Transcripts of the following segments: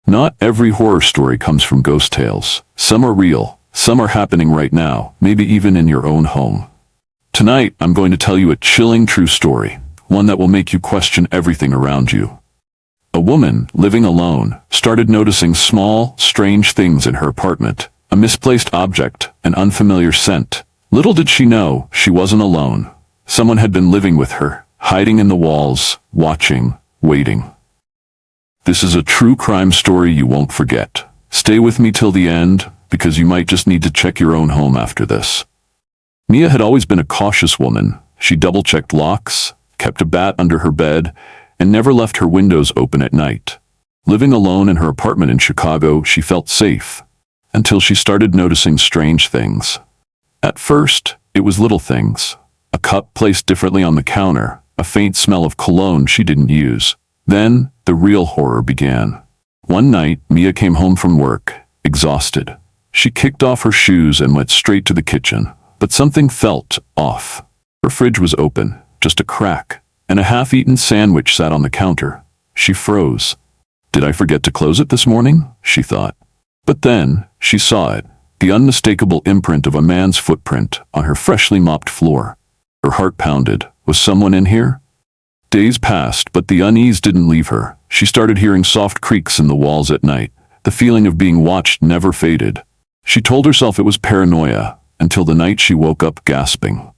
Not every horror story comes from ghost tales. Some are real, some are happening right now, maybe even in your own home. Tonight, I'm going to tell you a chilling true story, one that will make you question everything around you. A woman, living alone, started noticing small, strange things in her apartment. A misplaced object, an unfamiliar scent. Little did she know, she wasn't alone. Someone had been living with her, hiding in the walls, watching, waiting. This is a true crime story you won't forget. Stay with me till the end, because you might just need to check your own home after this. Mia had always been a cautious woman. She double-checked locks, kept a bat under her bed, and never left her windows open at night. Living alone in her apartment in Chicago, she felt safe, until she started noticing strange things. At first, it was little things. A cup placed differently on the counter, a faint smell of cologne she didn't use. Then, the real horror began. One night, Mia came home from work, exhausted. She kicked off her shoes and went straight to the kitchen, but something felt off. Her fridge was open, just a crack, and a half-eaten sandwich sat on the counter. She froze. Did I forget to close it this morning? She thought. But then, she saw it, the unmistakable imprint of a man's footprint on her freshly mopped floor. Her heart pounded. Was someone in here? Days passed, but the unease didn't leave her. She started hearing soft creaks in the walls at night. The feeling of being watched never faded. She told herself it was paranoia, until the night she woke up gasping.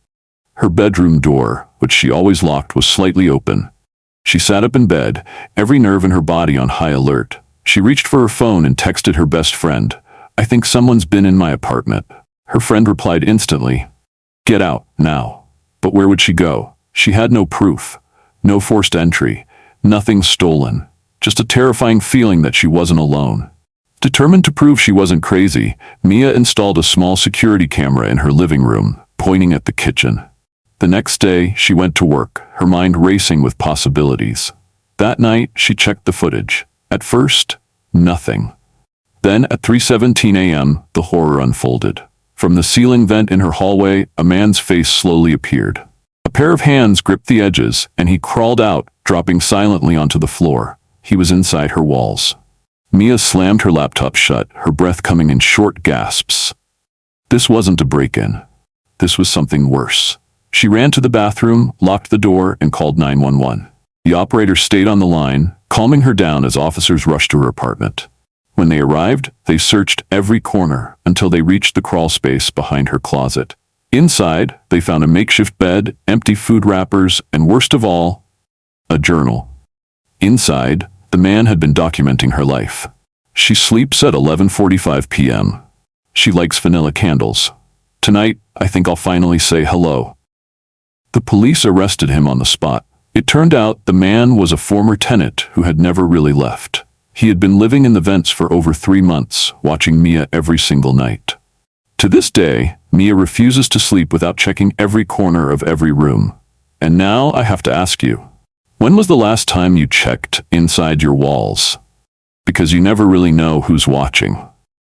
Her bedroom door, which she always locked, was slightly open. She sat up in bed, every nerve in her body on high alert. She reached for her phone and texted her best friend. "I think someone's been in my apartment." Her friend replied instantly, "Get out, now." But where would she go? She had no proof. No forced entry, nothing stolen, just a terrifying feeling that she wasn't alone. Determined to prove she wasn't crazy, Mia installed a small security camera in her living room, pointing at the kitchen. The next day, she went to work, her mind racing with possibilities. That night, she checked the footage. At first, nothing. Then, at 3:17 a.m., the horror unfolded. From the ceiling vent in her hallway, a man's face slowly appeared. A pair of hands gripped the edges, and he crawled out, dropping silently onto the floor. He was inside her walls. Mia slammed her laptop shut, her breath coming in short gasps. This wasn't a break-in. This was something worse. She ran to the bathroom, locked the door, and called 911. The operator stayed on the line, calming her down as officers rushed to her apartment. When they arrived, they searched every corner until they reached the crawl space behind her closet. Inside, they found a makeshift bed, empty food wrappers, and worst of all, a journal. Inside, the man had been documenting her life. She sleeps at 11:45 p.m. She likes vanilla candles. Tonight, I think I'll finally say hello. The police arrested him on the spot. It turned out the man was a former tenant who had never really left. He had been living in the vents for over 3 months, watching Mia every single night. To this day, Mia refuses to sleep without checking every corner of every room. And now I have to ask you, when was the last time you checked inside your walls? Because you never really know who's watching.